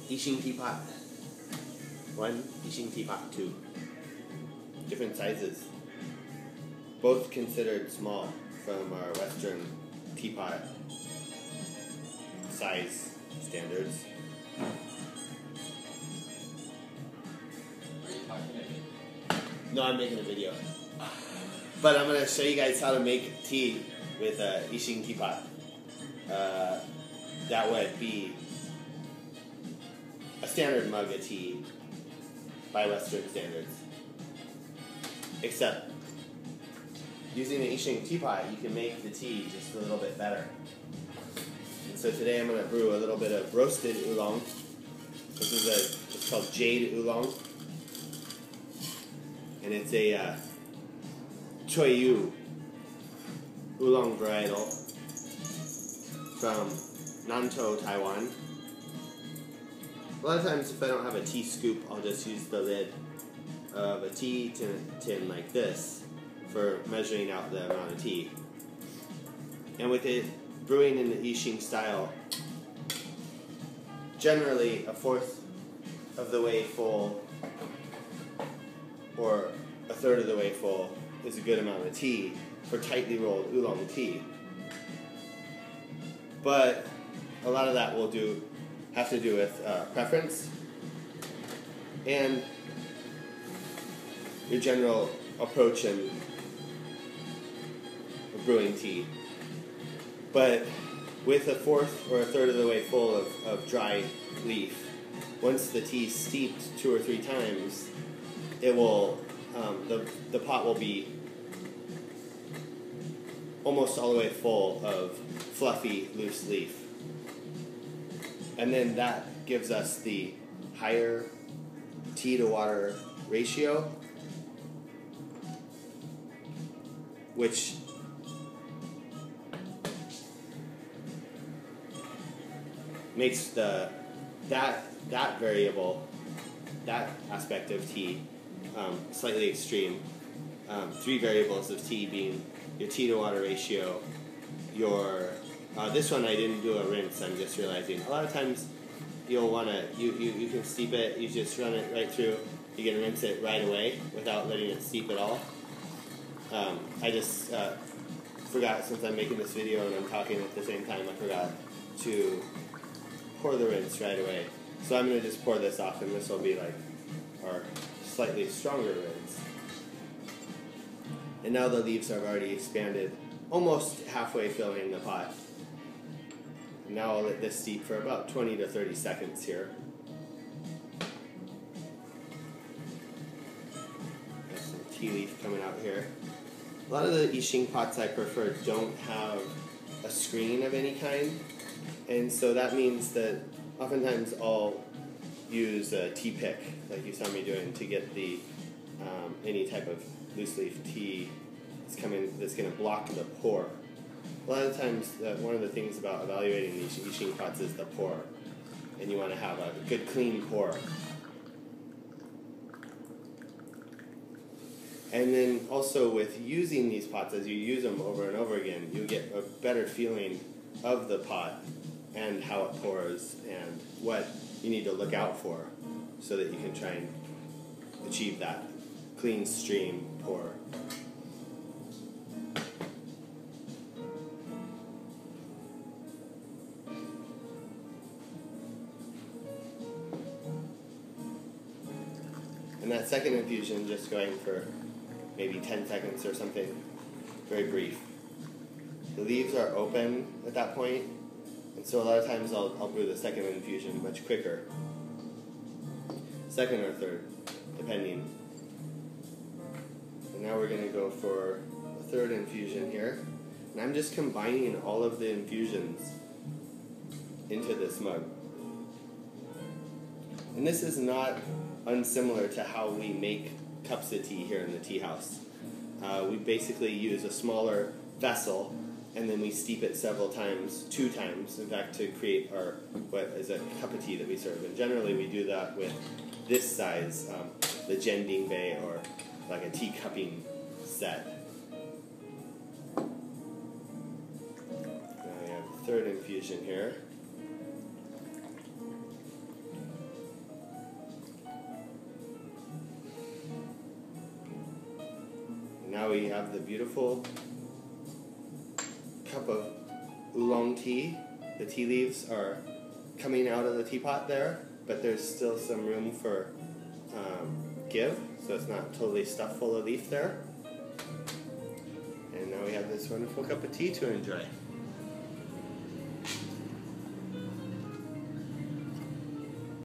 xing teapot 1, xing teapot 2. Different sizes. Both considered small from our Western teapot size standards. Are you talking to me? No, I'm making a video. But I'm going to show you guys how to make tea with a xing teapot. That would be a standard mug of tea by Western standards. Except, using the xing teapot, you can make the tea just a little bit better. And so today I'm going to brew a little bit of roasted oolong. This is it's called jade oolong. And it's a Choyu oolong varietal from Nantou, Taiwan. A lot of times if I don't have a tea scoop, I'll just use the lid of a tea tin like this for measuring out the amount of tea. And with it brewing in the xing style, generally a fourth of the way full or a third of the way full is a good amount of tea for tightly rolled oolong tea. But a lot of that will have to do with preference and your general approach in brewing tea. But with a fourth or a third of the way full of dry leaf, once the tea is steeped 2 or 3 times, it will the pot will be almost all the way full of fluffy loose leaf. And then that gives us the higher tea to water ratio, which makes that variable, that aspect of tea, slightly extreme. 3 variables of tea being your tea to water ratio, your this one I didn't do a rinse. I'm just realizing a lot of times you'll want to you can steep it. You just run it right through. You can rinse it right away without letting it steep at all. I just forgot, since I'm making this video and I'm talking at the same time, I forgot to pour the rinse right away. So I'm going to just pour this off, and this will be like our slightly stronger rinse. And now the leaves have already expanded, almost halfway filling the pot. And now I'll let this steep for about 20 to 30 seconds here. There's some tea leaf coming out here. A lot of the xing pots I prefer don't have a screen of any kind, and so that means that oftentimes I'll use a tea pick, like you saw me doing, to get the any type of loose leaf tea that's going to block the pour. A lot of times, one of the things about evaluating these xing pots is the pour, and you want to have a good clean pour. And then also with using these pots, as you use them over and over again, you get a better feeling of the pot and how it pours and what you need to look out for so that you can try and achieve that clean stream pour. And that second infusion, just going for maybe 10 seconds or something, very brief. The leaves are open at that point, and so a lot of times I'll brew the second infusion much quicker. Second or third, depending. And now we're going to go for a third infusion here. And I'm just combining all of the infusions into this mug. And this is not unsimilar to how we make cups of tea here in the tea house. We basically use a smaller vessel, and then we steep it several times, 2 times, in fact, to create our what is a cup of tea that we serve. And generally we do that with this size, the jending bay, or like a tea cupping set. Now we have the third infusion here. And now we have the beautiful cup of Oolong tea. The tea leaves are coming out of the teapot there, but there's still some room for give, so it's not totally stuffed full of leaf there. And now we have this wonderful cup of tea to enjoy.